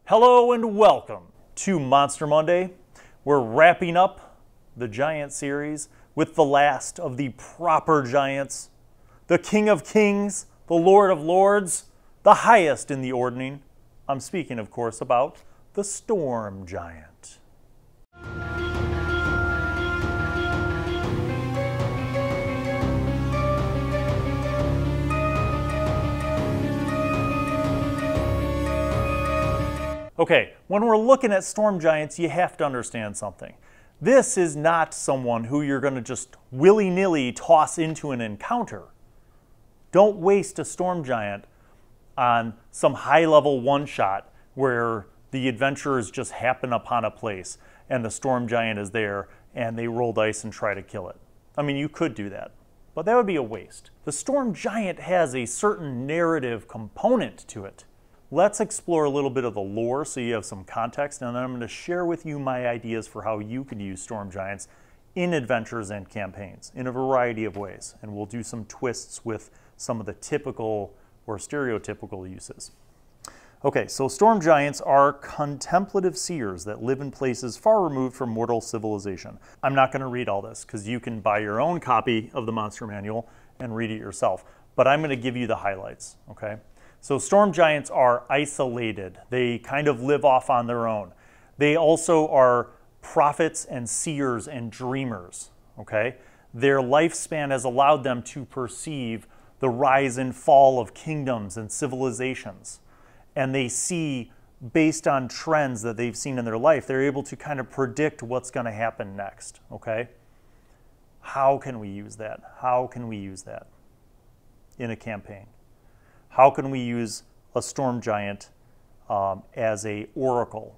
Hello and welcome to Monster Monday. We're wrapping up the Giant series with the last of the proper giants, the King of Kings, the Lord of Lords, the highest in the ordering. I'm speaking, of course, about the Storm Giant. Okay, when we're looking at storm giants, you have to understand something. This is not someone who you're going to just willy-nilly toss into an encounter. Don't waste a storm giant on some high-level one-shot where the adventurers just happen upon a place and the storm giant is there and they roll dice and try to kill it. I mean, you could do that, but that would be a waste. The storm giant has a certain narrative component to it. Let's explore a little bit of the lore so you have some context, and then I'm going to share with you my ideas for how you could use storm giants in adventures and campaigns in a variety of ways. And we'll do some twists with some of the typical or stereotypical uses. Okay, so storm giants are contemplative seers that live in places far removed from mortal civilization. I'm not going to read all this because you can buy your own copy of the Monster Manual and read it yourself, but I'm going to give you the highlights, okay? So storm giants are isolated. They kind of live off on their own. They also are prophets and seers and dreamers, okay? Their lifespan has allowed them to perceive the rise and fall of kingdoms and civilizations. And they see, based on trends that they've seen in their life, they're able to kind of predict what's going to happen next, okay? How can we use that? How can we use that in a campaign? How can we use a storm giant as an oracle?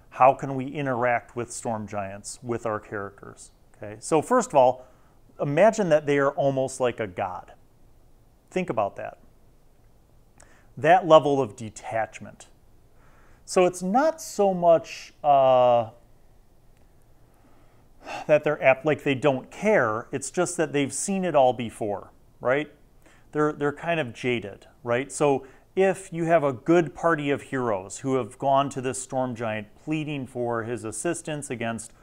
How can we interact with storm giants with our characters? Okay, so first of all, imagine that they are almost like a god. Think about that. That level of detachment. So it's not so much that they're like they don't care. It's just that they've seen it all before, right? They're kind of jaded, right? So if you have a good party of heroes who have gone to this storm giant pleading for his assistance against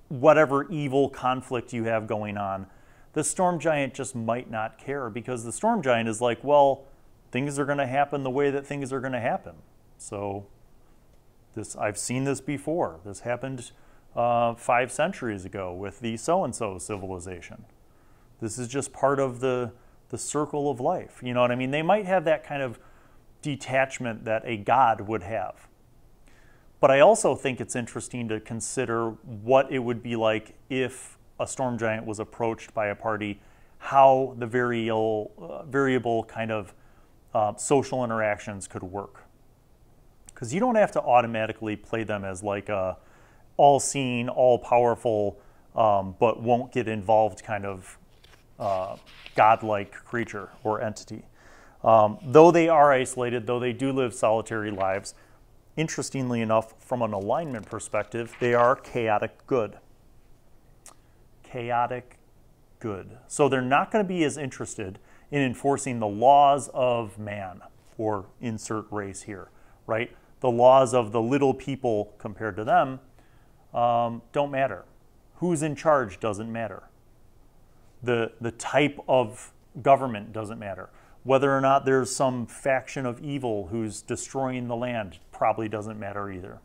whatever evil conflict you have going on, the storm giant just might not care because the storm giant is like, well, things are going to happen the way that things are going to happen. So I've seen this before. This happened 5 centuries ago with the so-and-so civilization. This is just part of the circle of life. You know what I mean? They might have that kind of detachment that a god would have. But I also think it's interesting to consider what it would be like if a storm giant was approached by a party, how the variable kind of social interactions could work. Because you don't have to automatically play them as like a all-seeing, all-powerful, but won't get involved kind of godlike creature or entity. Though they are isolated, though they do live solitary lives, interestingly enough, from an alignment perspective, they are chaotic good. Chaotic good. So they're not going to be as interested in enforcing the laws of man, or insert race here, right? The laws of the little people compared to them don't matter. Who's in charge doesn't matter. The type of government doesn't matter. Whether or not there's some faction of evil who's destroying the land probably doesn't matter either.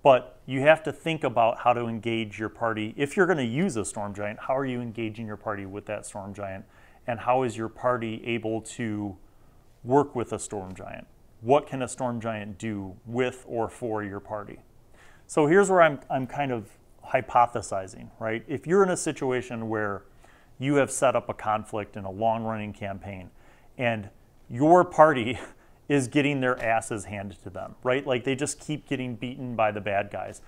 But you have to think about how to engage your party. If you're going to use a storm giant, how are you engaging your party with that storm giant? And how is your party able to work with a storm giant? What can a storm giant do with or for your party? So here's where I'm kind of hypothesizing, right? If you're in a situation where you have set up a conflict in a long-running campaign and your party is getting their asses handed to them, right? Like they just keep getting beaten by the bad guys.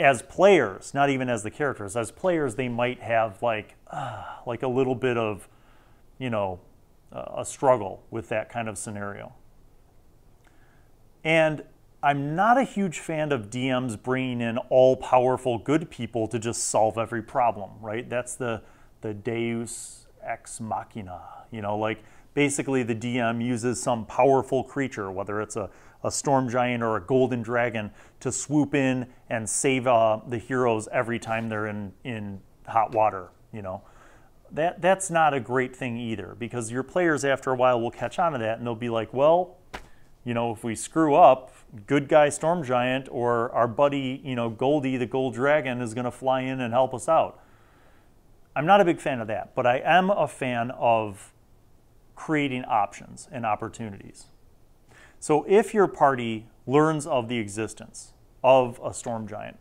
As players, not even as the characters, as players, they might have like a little bit of, you know, a struggle with that kind of scenario. And I'm not a huge fan of DMs bringing in all-powerful good people to just solve every problem, right? That's the deus ex machina, you know, like basically the DM uses some powerful creature, whether it's a a storm giant or a golden dragon to swoop in and save the heroes every time they're in hot water, you know. That's not a great thing either, because your players after a while will catch on to that and they'll be like, well, you know, if we screw up, good guy storm giant or our buddy, you know, Goldie the gold dragon is going to fly in and help us out. I'm not a big fan of that, but I am a fan of creating options and opportunities. So if your party learns of the existence of a storm giant,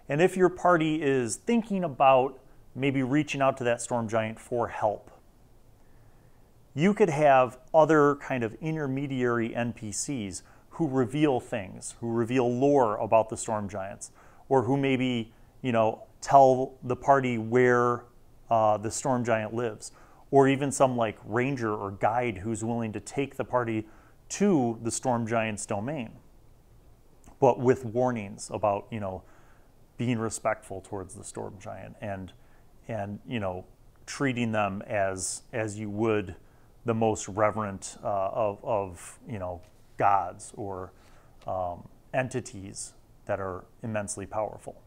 and if your party is thinking about maybe reaching out to that storm giant for help, you could have other kind of intermediary NPCs who reveal things, who reveal lore about the storm giants, or who maybe, you know, tell the party where the storm giant lives, or even some like ranger or guide who's willing to take the party to the storm giant's domain, but with warnings about, you know, being respectful towards the storm giant and you know, treating them as you would the most reverent of you know, gods or entities that are immensely powerful.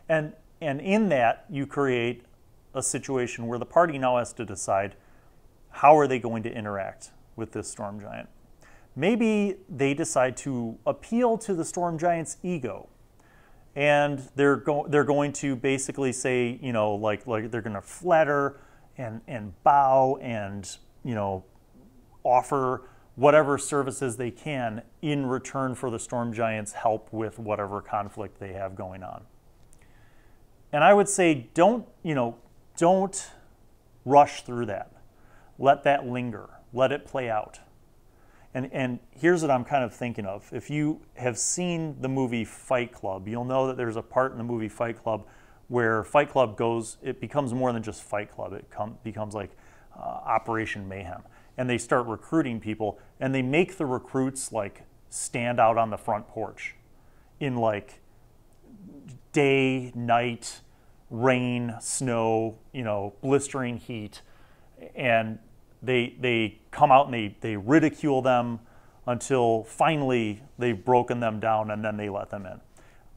And in that, you create a situation where the party now has to decide, how are they going to interact with this storm giant? Maybe they decide to appeal to the storm giant's ego, and they're going to basically say, you know, like they're going to flatter and bow and, you know, offer whatever services they can in return for the storm giant's help with whatever conflict they have going on. And I would say don't rush through that. Let that linger. Let it play out. And here's what I'm kind of thinking of. If you have seen the movie Fight Club, you'll know that there's a part in the movie Fight Club where Fight Club it becomes more than just Fight Club. It becomes like Operation Mayhem. And they start recruiting people, and they make the recruits like stand out on the front porch in like day, night, rain, snow, you know, blistering heat, and they come out and they ridicule them until finally they've broken them down, and then they let them in.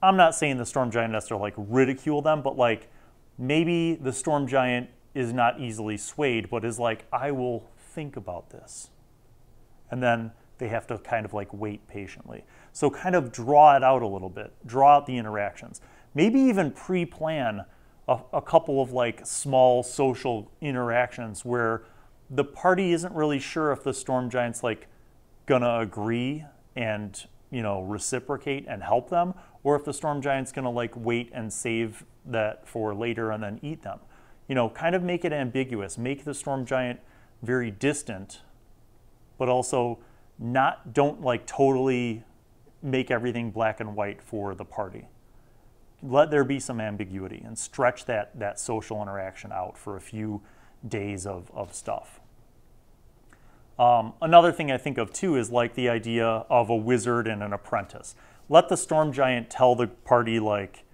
I'm not saying the storm giant has to like ridicule them, but like maybe the storm giant is not easily swayed, but is like, I will think about this. And then they have to kind of like wait patiently. So kind of draw it out a little bit, draw out the interactions. Maybe even pre-plan a couple of like small social interactions where the party isn't really sure if the storm giant's like gonna agree and, you know, reciprocate and help them, or if the storm giant's gonna like wait and save that for later and then eat them. You know, kind of make it ambiguous, make the storm giant very distant, but also don't like totally make everything black and white for the party. Let there be some ambiguity and stretch that social interaction out for a few days of stuff. Another thing I think of too is like the idea of a wizard and an apprentice. Let the storm giant tell the party like,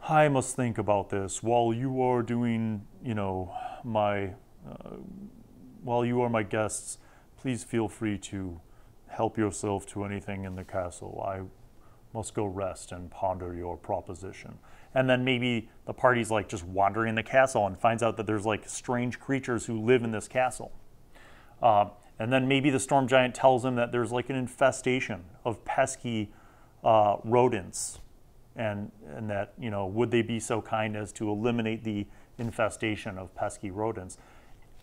I must think about this while you are doing, you know, while you are my guests, please feel free to help yourself to anything in the castle. I must go rest and ponder your proposition. And then maybe the party's like just wandering the castle and finds out that there's like strange creatures who live in this castle. And then maybe the storm giant tells him that there's like an infestation of pesky rodents, and that, you know, would they be so kind as to eliminate the infestation of pesky rodents?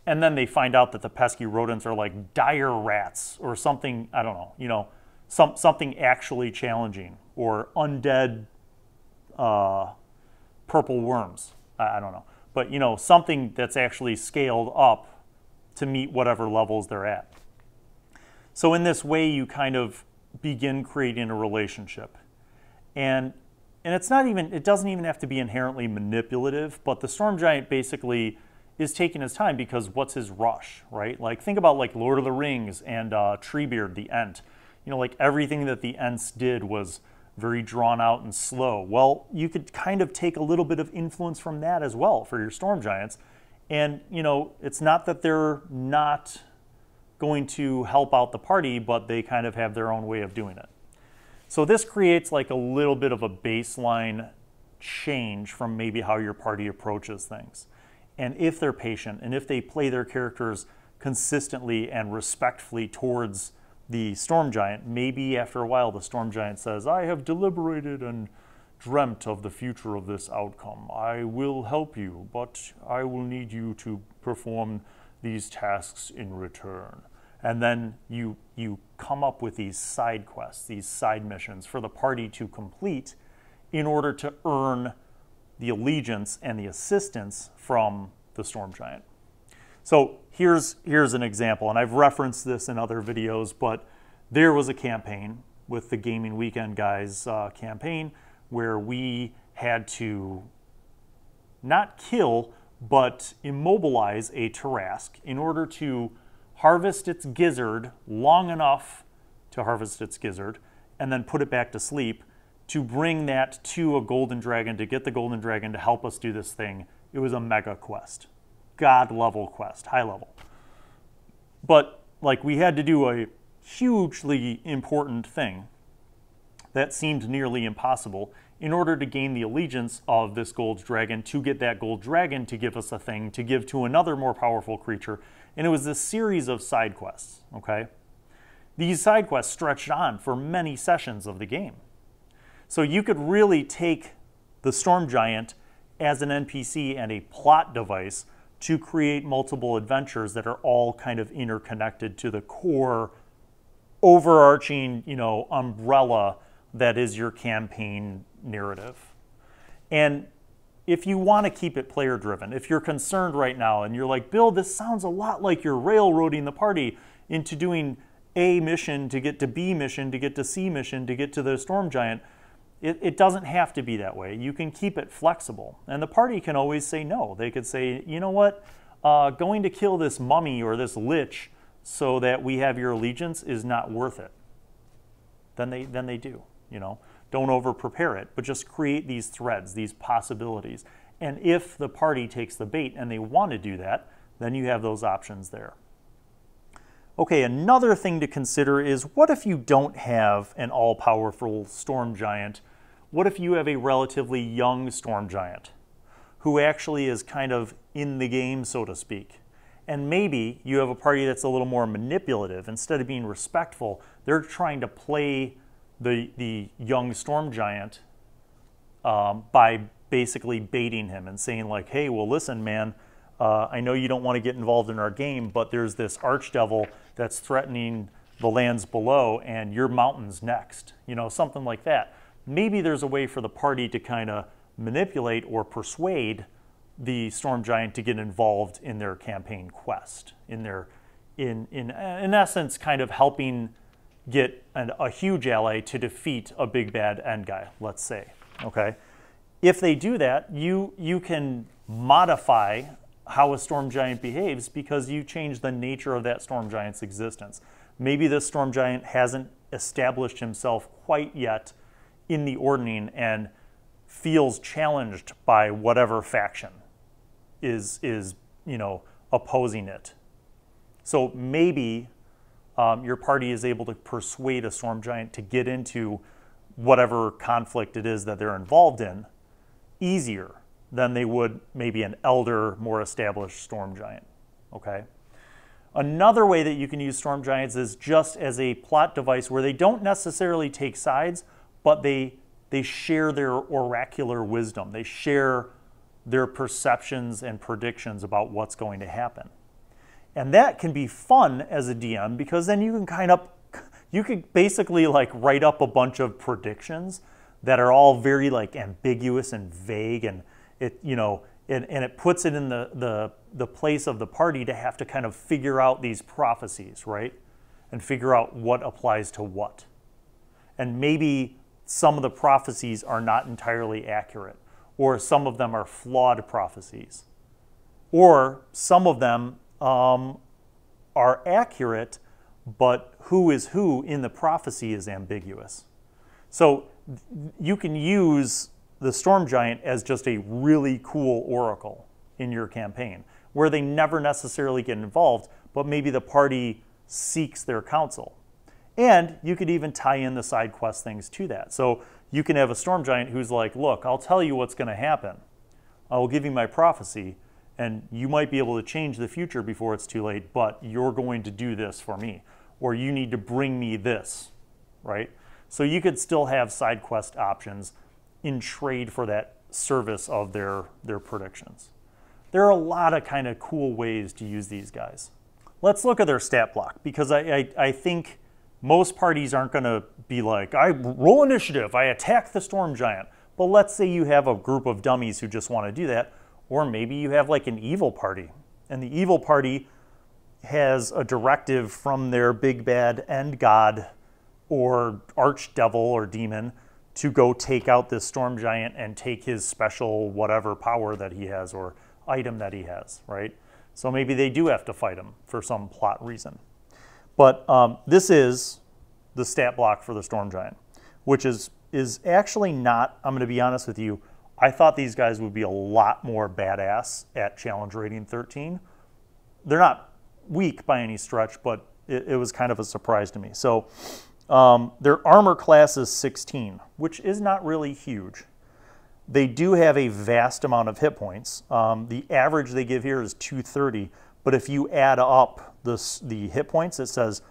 And then they find out that the pesky rodents are like dire rats or something, I don't know, you know, something actually challenging, or undead purple worms. I don't know. But, you know, something that's actually scaled up to meet whatever levels they're at. So in this way, you kind of begin creating a relationship. And it's not even, it doesn't even have to be inherently manipulative, but the storm giant basically is taking his time, because what's his rush, right? Like think about like Lord of the Rings and Treebeard, the Ent. You know, like everything that the Ents did was very drawn out and slow. Well, you could kind of take a little bit of influence from that as well for your storm giants. And, you know, it's not that they're not going to help out the party, but they kind of have their own way of doing it. So this creates like a little bit of a baseline change from maybe how your party approaches things. And if they're patient, and if they play their characters consistently and respectfully towards the Storm Giant, maybe after a while the Storm Giant says, I have deliberated and dreamt of the future of this outcome. I will help you, but I will need you to perform these tasks in return. And then you come up with these side quests, these side missions for the party to complete in order to earn the allegiance and the assistance from the Storm Giant. So here's an example, and I've referenced this in other videos, but there was a campaign with the Gaming Weekend guys campaign where we had to not kill, but immobilize a Tarrasque in order to harvest its gizzard long enough to harvest its gizzard and then put it back to sleep to bring that to a golden dragon, to get the golden dragon to help us do this thing. It was a mega quest, god level quest, high level. But like we had to do a hugely important thing that seemed nearly impossible in order to gain the allegiance of this gold dragon, to get that gold dragon to give us a thing to give to another more powerful creature. And it was this series of side quests, okay? These side quests stretched on for many sessions of the game. So you could really take the Storm Giant as an NPC and a plot device to create multiple adventures that are all kind of interconnected to the core overarching, umbrella that is your campaign narrative. And if you want to keep it player driven, if you're concerned right now and you're like, Bill, this sounds a lot like you're railroading the party into doing A mission to get to B mission to get to C mission to get to the Storm Giant, it doesn't have to be that way. You can keep it flexible. And the party can always say no. They could say, you know what, going to kill this mummy or this lich so that we have your allegiance is not worth it. Then they do, Don't over prepare it, but just create these threads, these possibilities. And if the party takes the bait and they want to do that, then you have those options there. Okay, another thing to consider is, what if you don't have an all-powerful Storm Giant? What if you have a relatively young Storm Giant who actually is kind of in the game, so to speak? And maybe you have a party that's a little more manipulative. Instead of being respectful, they're trying to play the young Storm Giant by basically baiting him and saying like, hey, well, listen, man, I know you don't want to get involved in our game, but there's this archdevil that's threatening the lands below, and your mountain's next, something like that. Maybe there's a way for the party to kind of manipulate or persuade the Storm Giant to get involved in their campaign quest, in essence, kind of helping get a huge ally to defeat a big bad end guy, let's say, okay? If they do that, you can modify how a Storm Giant behaves because you change the nature of that Storm Giant's existence. Maybe this Storm Giant hasn't established himself quite yet in the Ordning and feels challenged by whatever faction is opposing it. So maybe your party is able to persuade a Storm Giant to get into whatever conflict it is that they're involved in easier than they would maybe an elder, more established Storm Giant, okay? Another way that you can use Storm Giants is just as a plot device where they don't necessarily take sides, but they share their oracular wisdom. They share their perceptions and predictions about what's going to happen. And that can be fun as a DM because then you could basically like write up a bunch of predictions that are all very like ambiguous and vague, and it it puts it in the place of the party to have to kind of figure out these prophecies, right? And figure out what applies to what. And maybe some of the prophecies are not entirely accurate, or some of them are flawed prophecies, or some of them are accurate, but who is who in the prophecy is ambiguous. So you can use the Storm Giant as just a really cool oracle in your campaign, where they never necessarily get involved, but maybe the party seeks their counsel. And you could even tie in the side quest things to that. So you can have a storm giant who's like, look, I'll tell you what's going to happen. I will give you my prophecy, and you might be able to change the future before it's too late, but you're going to do this for me, or you need to bring me this, right? So you could still have side quest options in trade for that service of their predictions. There are a lot of kind of cool ways to use these guys. Let's look at their stat block, because I think most parties aren't going to be like, I roll initiative, I attack the storm giant. But let's say you have a group of dummies who just want to do that, or maybe you have like an evil party, and the evil party has a directive from their big bad end god or archdevil or demon to go take out this storm giant and take his special whatever power that he has or item that he has, right? So maybe they do have to fight him for some plot reason. But this is the stat block for the storm giant, which is actually not, I'm going to be honest with you, I thought these guys would be a lot more badass at challenge rating 13. They're not weak by any stretch, but it was kind of a surprise to me. So their armor class is 16, which is not really huge. They do have a vast amount of hit points. The average they give here is 230, but if you add up the hit points, it says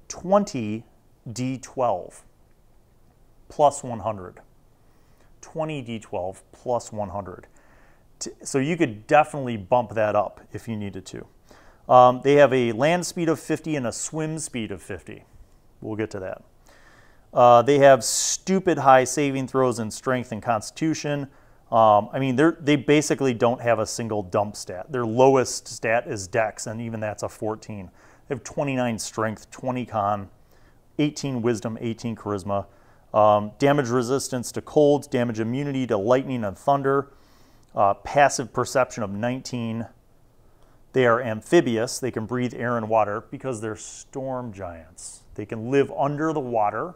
20 D12 plus 100. 20 D12 plus 100. So you could definitely bump that up if you needed to. They have a land speed of 50 and a swim speed of 50. We'll get to that. They have stupid high saving throws in strength and constitution. I mean, they basically don't have a single dump stat. Their lowest stat is dex, and even that's a 14. They have 29 strength, 20 con, 18 wisdom, 18 charisma, damage resistance to cold, damage immunity to lightning and thunder, passive perception of 19. They are amphibious. They can breathe air and water because they're storm giants. They can live under the water.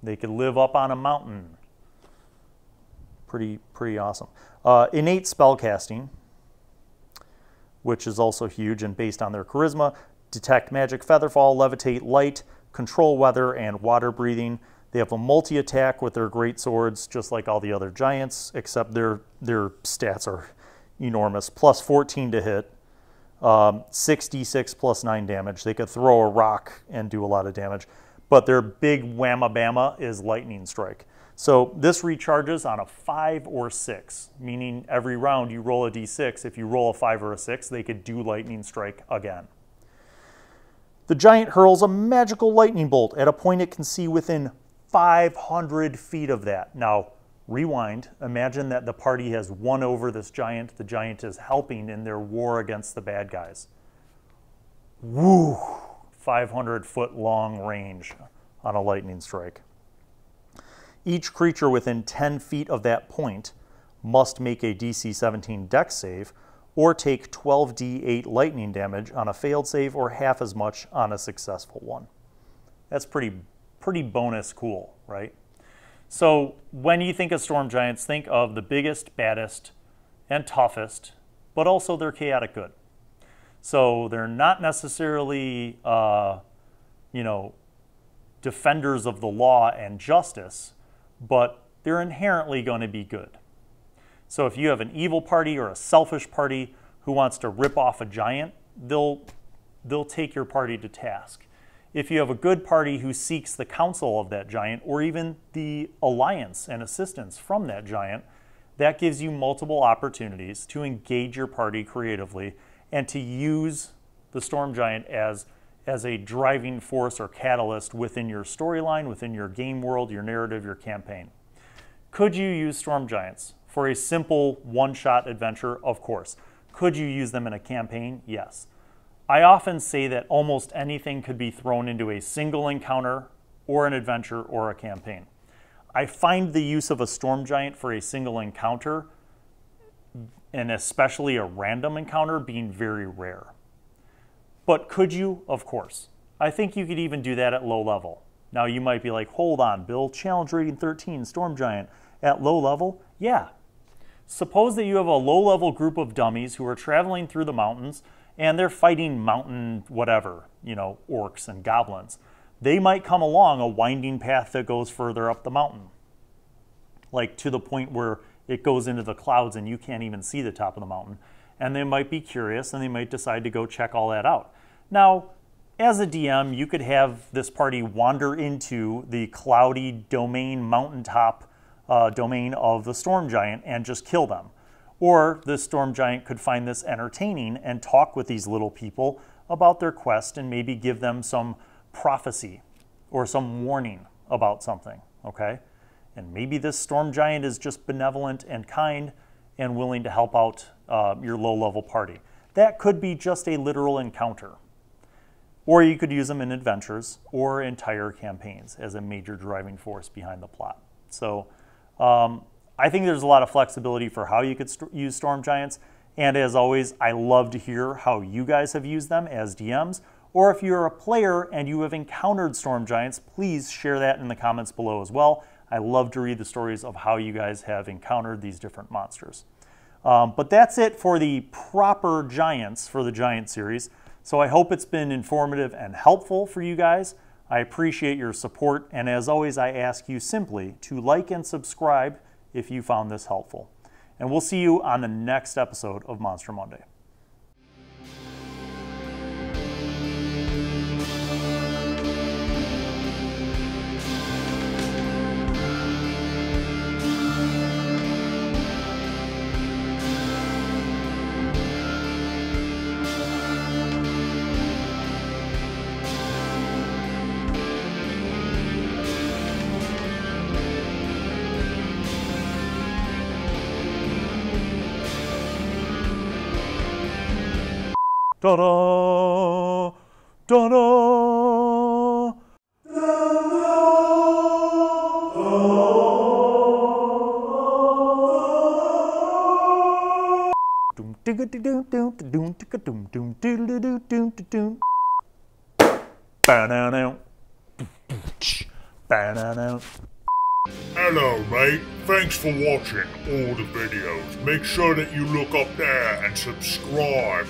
They can live up on a mountain. Pretty awesome. Innate spellcasting, which is also huge and based on their charisma. Detect magic, featherfall, levitate, light, control weather, and water breathing. They have a multi-attack with their great swords, just like all the other giants, except their stats are enormous. Plus 14 to hit, 6d6 plus 9 damage. They could throw a rock and do a lot of damage. But their big whamma-bamma is lightning strike. So this recharges on a 5 or 6, meaning every round you roll a d6. If you roll a 5 or a 6, they could do lightning strike again. The giant hurls a magical lightning bolt at a point it can see within 500 feet of that. Now, rewind. Imagine that the party has won over this giant. The giant is helping in their war against the bad guys. Woo! 500-foot long range on a lightning strike. Each creature within 10 feet of that point must make a DC 17 dex save or take 12d8 lightning damage on a failed save or half as much on a successful one. That's pretty bonus cool, right? So when you think of storm giants, think of the biggest, baddest, and toughest, but also they're chaotic good. So they're not necessarily, defenders of the law and justice, but they're inherently going to be good. So if you have an evil party or a selfish party who wants to rip off a giant, they'll take your party to task. If you have a good party who seeks the counsel of that giant or even the alliance and assistance from that giant, that gives you multiple opportunities to engage your party creatively and to use the storm giant as a driving force or catalyst within your storyline, within your game world, your narrative, your campaign. Could you use storm giants for a simple one-shot adventure? Of course. Could you use them in a campaign? Yes. I often say that almost anything could be thrown into a single encounter or an adventure or a campaign. I find the use of a storm giant for a single encounter, and especially a random encounter, being very rare. But could you? Of course. I think you could even do that at low level. Now you might be like, hold on, Bill, challenge rating 13, storm giant, at low level? Yeah. Suppose that you have a low level group of dummies who are traveling through the mountains and they're fighting mountain whatever, you know, orcs and goblins. They might come along a winding path that goes further up the mountain, like to the point where it goes into the clouds and you can't even see the top of the mountain. And they might be curious and they might decide to go check all that out. Now, as a DM, you could have this party wander into the cloudy domain mountaintop domain of the storm giant and just kill them. Or the storm giant could find this entertaining and talk with these little people about their quest and maybe give them some prophecy or some warning about something, okay? And maybe this storm giant is just benevolent and kind and willing to help out your low-level party. That could be just a literal encounter. Or you could use them in adventures or entire campaigns as a major driving force behind the plot. So I think there's a lot of flexibility for how you could use storm giants. And as always, I love to hear how you guys have used them as DMs. Or if you're a player and you have encountered storm giants, please share that in the comments below as well. I love to read the stories of how you guys have encountered these different monsters. But that's it for the proper giants for the Giant series. So I hope it's been informative and helpful for you guys. I appreciate your support, and as always, I ask you simply to like and subscribe if you found this helpful. And we'll see you on the next episode of Monster Monday. Da-da, da-da, Hello mate, thanks for watching all the videos. Make sure that you look up there and subscribe.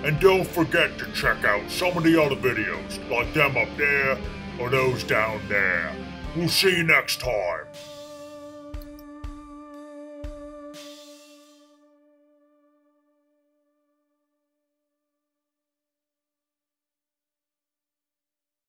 And don't forget to check out some of the other videos, like them up there or those down there. We'll see you next time.